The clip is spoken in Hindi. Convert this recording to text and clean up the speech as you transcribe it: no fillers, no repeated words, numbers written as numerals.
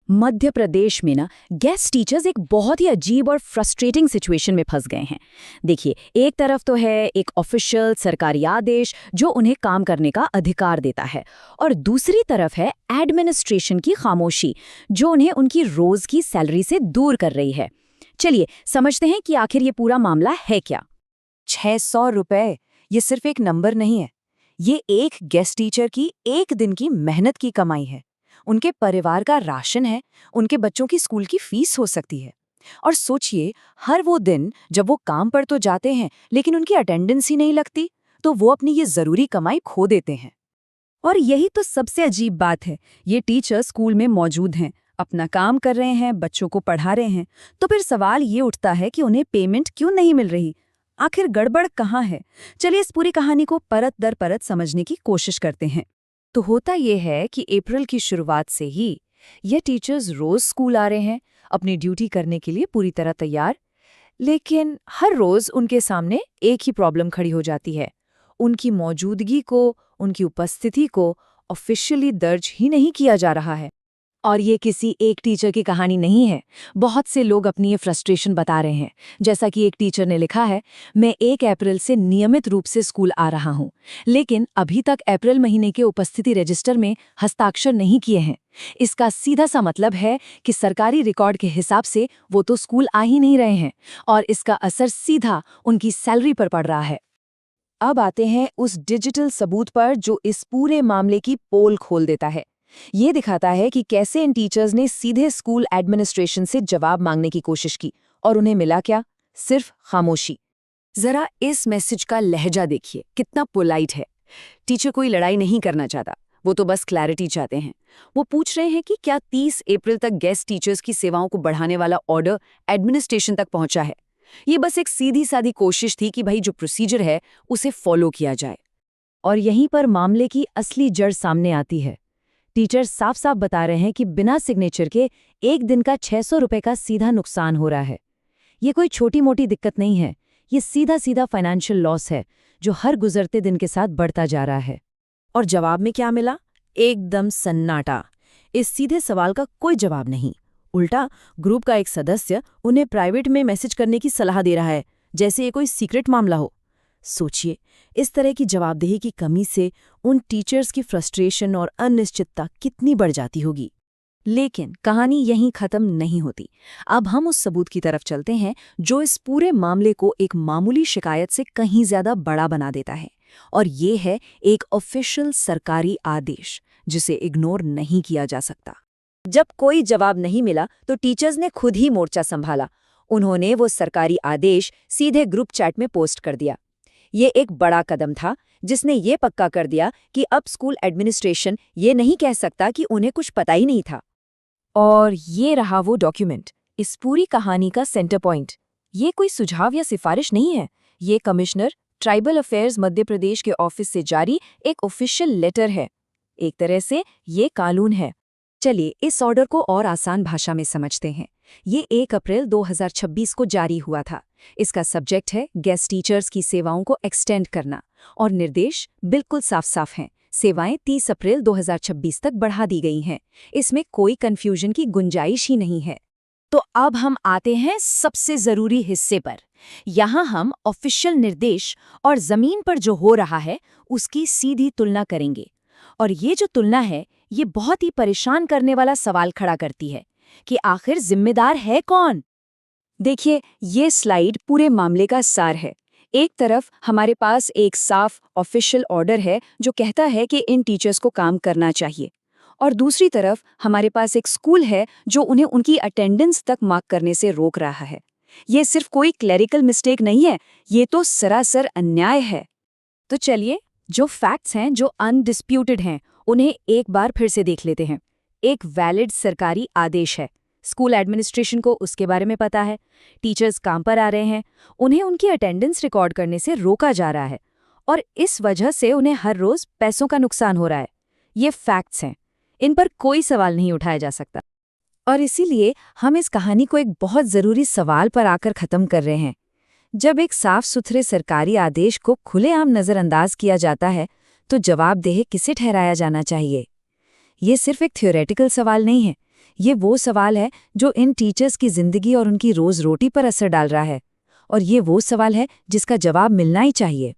मध्य प्रदेश में ना गेस्ट टीचर्स एक बहुत ही अजीब और फ्रस्ट्रेटिंग सिचुएशन में फंस गए हैं। देखिए, एक तरफ तो है एक ऑफिशियल सरकारी आदेश जो उन्हें काम करने का अधिकार देता है, और दूसरी तरफ है एडमिनिस्ट्रेशन की खामोशी जो उन्हें उनकी रोज की सैलरी से दूर कर रही है। चलिए समझते हैं कि आखिर ये पूरा मामला है क्या। 600 रुपए, ये सिर्फ एक नंबर नहीं है। ये एक गेस्ट टीचर की एक दिन की मेहनत की कमाई है। उनके परिवार का राशन है, उनके बच्चों की स्कूल की फीस हो सकती है। और सोचिए, हर वो दिन जब वो काम पर तो जाते हैं लेकिन उनकी अटेंडेंस ही नहीं लगती, तो वो अपनी ये जरूरी कमाई खो देते हैं। और यही तो सबसे अजीब बात है। ये टीचर स्कूल में मौजूद हैं, अपना काम कर रहे हैं, बच्चों को पढ़ा रहे हैं, तो फिर सवाल ये उठता है कि उन्हें पेमेंट क्यों नहीं मिल रही। आखिर गड़बड़ कहाँ है? चलिए इस पूरी कहानी को परत दर परत समझने की कोशिश करते हैं। तो होता ये है कि अप्रैल की शुरुआत से ही ये टीचर्स रोज स्कूल आ रहे हैं, अपनी ड्यूटी करने के लिए पूरी तरह तैयार। लेकिन हर रोज उनके सामने एक ही प्रॉब्लम खड़ी हो जाती है। उनकी मौजूदगी को, उनकी उपस्थिति को ऑफिशियली दर्ज ही नहीं किया जा रहा है। और ये किसी एक टीचर की कहानी नहीं है। बहुत से लोग अपनी ये फ्रस्ट्रेशन बता रहे हैं। जैसा कि एक टीचर ने लिखा है, मैं 1 अप्रैल से नियमित रूप से स्कूल आ रहा हूँ, लेकिन अभी तक अप्रैल महीने के उपस्थिति रजिस्टर में हस्ताक्षर नहीं किए हैं। इसका सीधा सा मतलब है कि सरकारी रिकॉर्ड के हिसाब से वो तो स्कूल आ ही नहीं रहे हैं, और इसका असर सीधा उनकी सैलरी पर पड़ रहा है। अब आते हैं उस डिजिटल सबूत पर जो इस पूरे मामले की पोल खोल देता है। ये दिखाता है कि कैसे इन टीचर्स ने सीधे स्कूल एडमिनिस्ट्रेशन से जवाब मांगने की कोशिश की, और उन्हें मिला क्या? सिर्फ खामोशी। जरा इस मैसेज का लहजा देखिए, कितना पोलाइट है। टीचर कोई लड़ाई नहीं करना चाहता, वो तो बस क्लैरिटी चाहते हैं। वो पूछ रहे हैं कि क्या 30 अप्रैल तक गेस्ट टीचर्स की सेवाओं को बढ़ाने वाला ऑर्डर एडमिनिस्ट्रेशन तक पहुंचा है। ये बस एक सीधी सादी कोशिश थी कि भाई जो प्रोसीजर है उसे फॉलो किया जाए। और यहीं पर मामले की असली जड़ सामने आती है। टीचर साफ साफ बता रहे हैं कि बिना सिग्नेचर के एक दिन का 600 रुपए का सीधा नुकसान हो रहा है। ये कोई छोटी मोटी दिक्कत नहीं है, ये सीधा सीधा फाइनेंशियल लॉस है जो हर गुजरते दिन के साथ बढ़ता जा रहा है। और जवाब में क्या मिला? एकदम सन्नाटा। इस सीधे सवाल का कोई जवाब नहीं। उल्टा ग्रुप का एक सदस्य उन्हें प्राइवेट में मैसेज करने की सलाह दे रहा है, जैसे ये कोई सीक्रेट मामला हो। सोचिए, इस तरह की जवाबदेही की कमी से उन टीचर्स की फ्रस्ट्रेशन और अनिश्चितता कितनी बढ़ जाती होगी। लेकिन कहानी यहीं खत्म नहीं होती। अब हम उस सबूत की तरफ चलते हैं जो इस पूरे मामले को एक मामूली शिकायत से कहीं ज्यादा बड़ा बना देता है। और ये है एक ऑफिशियल सरकारी आदेश जिसे इग्नोर नहीं किया जा सकता। जब कोई जवाब नहीं मिला तो टीचर्स ने खुद ही मोर्चा संभाला। उन्होंने वो सरकारी आदेश सीधे ग्रुप चैट में पोस्ट कर दिया। ये एक बड़ा कदम था जिसने ये पक्का कर दिया कि अब स्कूल एडमिनिस्ट्रेशन ये नहीं कह सकता कि उन्हें कुछ पता ही नहीं था। और ये रहा वो डॉक्यूमेंट, इस पूरी कहानी का सेंटर पॉइंट। ये कोई सुझाव या सिफारिश नहीं है, ये commissioner tribal affairs Madhya Pradesh के ऑफिस से जारी एक ऑफिशियल लेटर है। एक तरह से ये कानून है। चलिए इस ऑर्डर को और आसान भाषा में समझते हैं। ये 1 अप्रैल 2026 को जारी हुआ था। इसका सब्जेक्ट है गेस्ट टीचर्स की सेवाओं को एक्सटेंड करना, और निर्देश बिल्कुल साफ साफ हैं। सेवाएं 30 अप्रैल 2026 तक बढ़ा दी गई हैं। इसमें कोई कंफ्यूजन की गुंजाइश ही नहीं है। तो अब हम आते हैं सबसे जरूरी हिस्से पर। यहाँ हम ऑफिशियल निर्देश और जमीन पर जो हो रहा है उसकी सीधी तुलना करेंगे। और ये जो तुलना है, ये बहुत ही परेशान करने वाला सवाल खड़ा करती है कि आखिर जिम्मेदार है कौन? देखिए, ये स्लाइड पूरे मामले का सार है। एक तरफ हमारे पास एक साफ ऑफिशियल ऑर्डर है जो कहता है कि इन टीचर्स को काम करना चाहिए, और दूसरी तरफ हमारे पास एक स्कूल है जो उन्हें उनकी अटेंडेंस तक मार्क करने से रोक रहा है। ये सिर्फ कोई क्लरिकल मिस्टेक नहीं है, ये तो सरासर अन्याय है। तो चलिए, जो फैक्ट्स हैं, जो अनडिस्प्यूटेड हैं, उन्हें एक बार फिर से देख लेते हैं। एक वैलिड सरकारी आदेश है, स्कूल एडमिनिस्ट्रेशन को उसके बारे में पता है, टीचर्स काम पर आ रहे हैं, उन्हें उनकी अटेंडेंस रिकॉर्ड करने से रोका जा रहा है, और इस वजह से उन्हें हर रोज पैसों का नुकसान हो रहा है। ये फैक्ट्स हैं, इन पर कोई सवाल नहीं उठाया जा सकता। और इसीलिए हम इस कहानी को एक बहुत ज़रूरी सवाल पर आकर ख़त्म कर रहे हैं। जब एक साफ सुथरे सरकारी आदेश को खुलेआम नज़रअंदाज किया जाता है तो जवाबदेह किसे ठहराया जाना चाहिए? ये सिर्फ एक थ्योरेटिकल सवाल नहीं है, ये वो सवाल है जो इन टीचर्स की जिंदगी और उनकी रोज रोटी पर असर डाल रहा है। और ये वो सवाल है जिसका जवाब मिलना ही चाहिए।